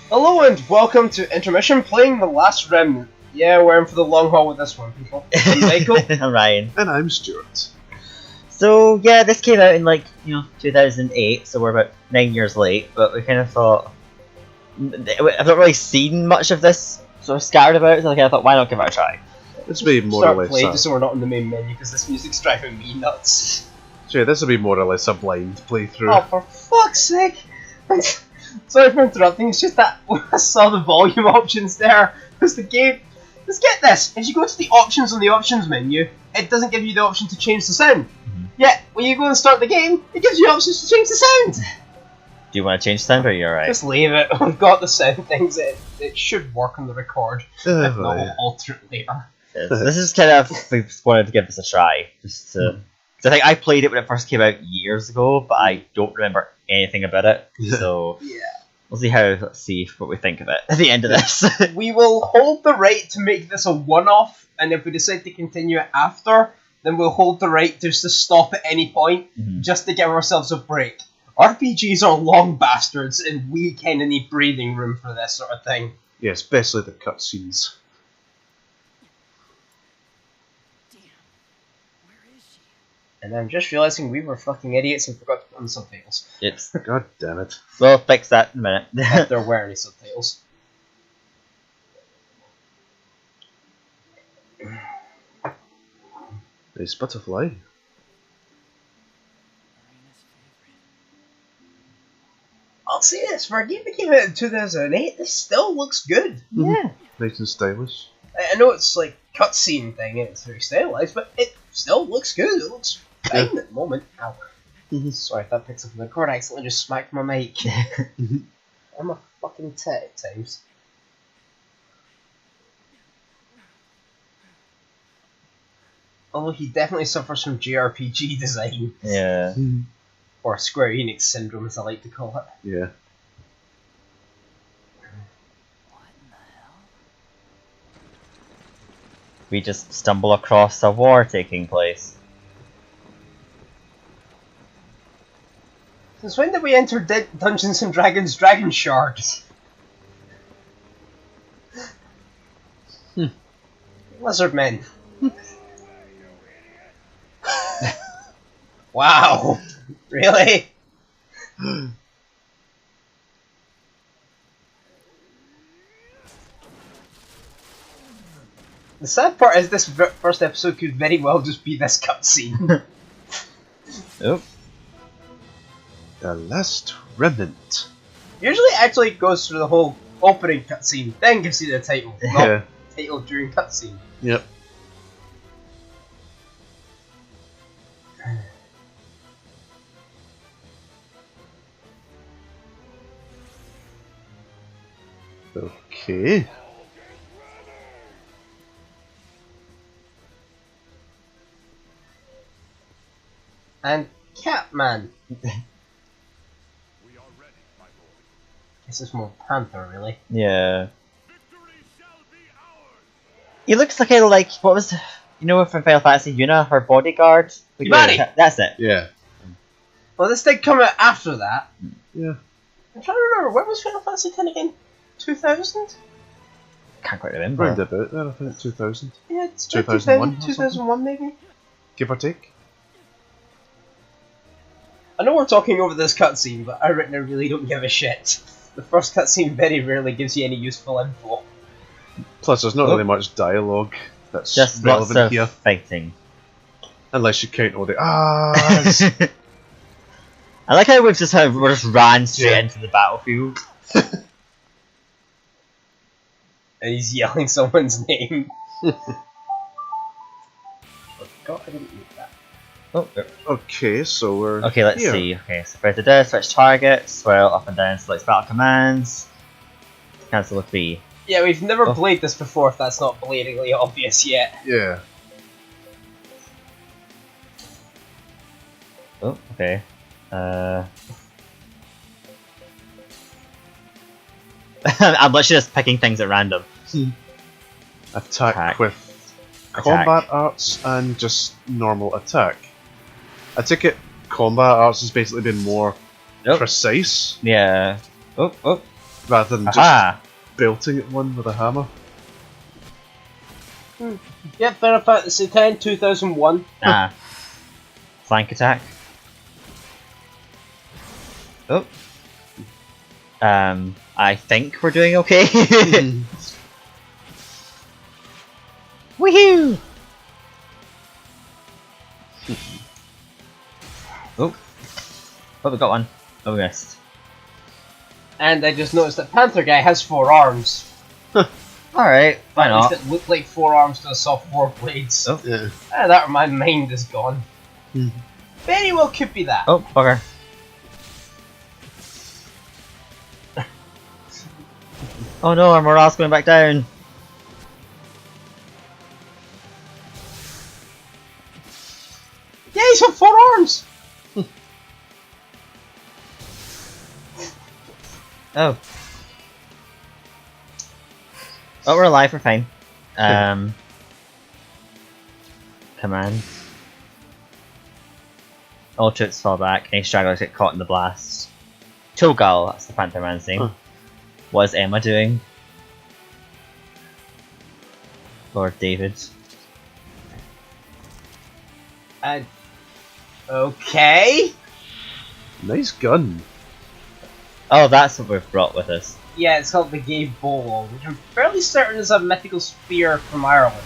Hello and welcome to Intermission, playing The Last Remnant. Yeah, we're in for the long haul with this one, people. I'm Michael. I'm Ryan. And I'm Stuart. So yeah, this came out in 2008, so we're about 9 years late. But we kind of thought I've not really seen much of this sort of scattered about, so I kind of thought, why not give it a try? This will be more Start or less. play just so we're not in the main menu because this music's driving me nuts. So yeah, this will be more or less a blind playthrough. Oh, for fuck's sake! Sorry for interrupting. It's just that I saw the volume options there because the game. Let's get this. If you go to the options on the options menu, it doesn't give you the option to change the sound. Yet when you go and start the game, it gives you options to change the sound. Do you want to change sound, or are you alright? Just leave it. We've got the sound things. It should work on the record. If not, yeah. we'll alter it later. This is kind of, we just wanted to give this a try, just to. Cause I think I played it when it first came out years ago, but I don't remember anything about it. So Yeah. we'll see let's see what we think of it at the end of this. We will hold the right to make this a one-off, and if we decide to continue it after, then we'll hold the right just to stop at any point, just to give ourselves a break. RPGs are long bastards, and we kind of need breathing room for this sort of thing. Yeah, especially the cutscenes. And I'm just realising we were fucking idiots and forgot to put on subtitles. It's God damn it. we'll fix that in a minute. If there were any subtitles. Nice butterfly. I'll say this, for a game that came out in 2008, this still looks good. Yeah. Nice and stylish. I know it's like cutscene thing and it's very stylized, but it still looks good. It looks fine at the moment. Ow. Sorry if that picks up on the record. I accidentally just smacked my mic. I'm a fucking tit at times. Although he definitely suffers from J.R.P.G design. Yeah. Or Square Enix syndrome, as I like to call it. Yeah. We just stumble across a war taking place. Since when did we enter Dungeons and Dragons Dragon Shard? Lizard men. Wow. Really? The sad part is this first episode could very well just be this cutscene. Oh. The Last Remnant. Usually it actually goes through the whole opening cutscene, then gives you the title, not Yeah. title during cutscene. Yep. Okay. And Catman. This is more Panther, really. Yeah. He looks like what was from Final Fantasy Yuna, her bodyguard? Yumari! That's it. Yeah. Well, this did come out after that. Yeah. I'm trying to remember, when was Final Fantasy X again? 2000? Can't quite remember. Round about there, I think 2000. Yeah, it's 2001 2001 maybe? Give or take. I know we're talking over this cutscene, but I really don't give a shit. The first cutscene very rarely gives you any useful info. Plus, there's not really much dialogue that's Just lots relevant of here. fighting. Unless you count all the ahs. I like how we just ran straight into the battlefield. And he's yelling someone's name. Oh god, I didn't need that. Oh, Okay, so we're okay, let's here. see. Okay, so press the D, switch target, swirl up and down, select battle commands, cancel with B. Yeah, we've never played this before if that's not blatantly obvious yet. Yeah. Oh, okay. I'm literally just picking things at random. Attack with combat arts and just normal attack. I take it combat arts has basically been more precise. Yeah. Oh, oh. rather than just Aha! belting at one with a hammer. Yep, Final Fantasy X 2001. Ah. Flank attack. Oh. I think we're doing okay. Woohoo! Oh. Oh, we got one. Oh, we missed. And I just noticed that Panther Guy has 4 arms. Alright, why At least not? it looked like 4 arms to a soft 4 blades. Oh. Yeah. That my mind is gone. Very well could be that. Oh, bugger. Oh no, our morale's going back down. Yeah, he's got 4 arms! Oh. Oh, we're alive, we're fine. Command. All troops fall back, any stragglers get caught in the blast. Cho'Gall, that's the Panther Man's name. Huh. What is Emma doing? Lord David. Okay. Nice gun. Oh, that's what we've brought with us. Yeah, it's called the Gay Bolo, which I'm fairly certain is a mythical spear from Ireland.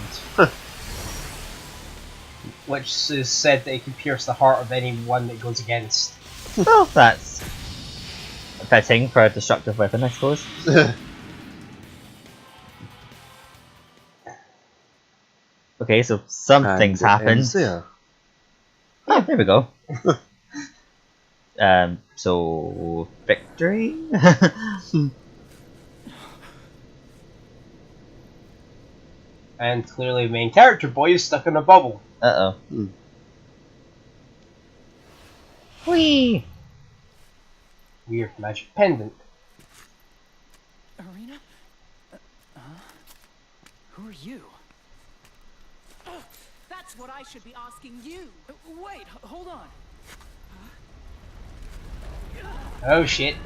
Which is said that it can pierce the heart of anyone that goes against. Well, that's fitting for a destructive weapon, I suppose. Okay, so something's happened. There. Oh, there we go. So victory? And clearly, main character boy is stuck in a bubble. Uh oh. Whee! Weird magic pendant. Arena? Who are you? That's what I should be asking you. Wait, hold on. Oh shit.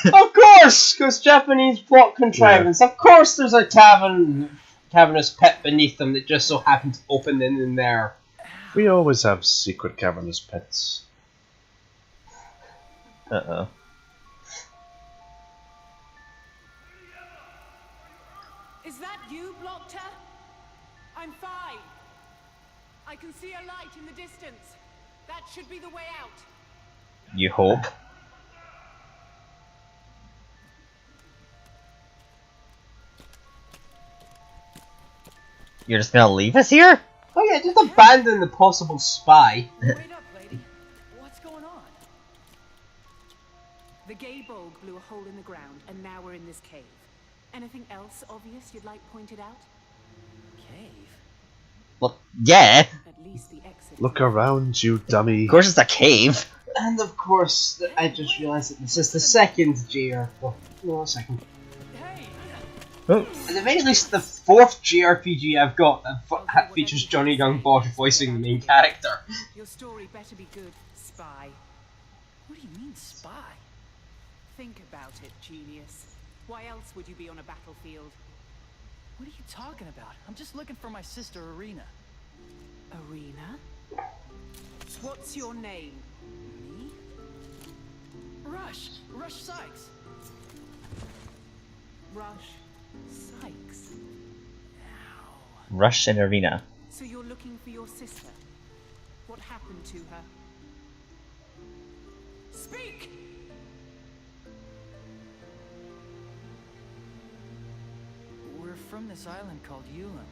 Of course! Because Japanese plot contrivance. Yeah. Of course there's a cavernous pit beneath them that just so happened to open in there. We always have secret cavernous pits. Uh-oh. Is that you, Blockter? I'm fine. I can see a light in the distance. That should be the way out. You hope? You're just gonna leave us here? Oh yeah, just abandon the possible spy. Wait up, lady. What's going on? The gay bulb blew a hole in the ground, and now we're in this cave. Anything else obvious you'd like pointed out? Cave? Well, yeah. At least the exit. Look around, you dummy. Of course it's a cave. And of course, I just realised that this is the second JR. Well, no, a second. Hey! Oh. At the very least, the 4th JRPG I've got that features Johnny Young Bosch voicing the main character. Your story better be good, spy. What do you mean, spy? Think about it, genius. Why else would you be on a battlefield? What are you talking about? I'm just looking for my sister, Arena. Arena? What's your name? Me? Rush! Rush Sykes! Rush Sykes. Rush and Arena. So you're looking for your sister. What happened to her? Speak! We're from this island called Ulam.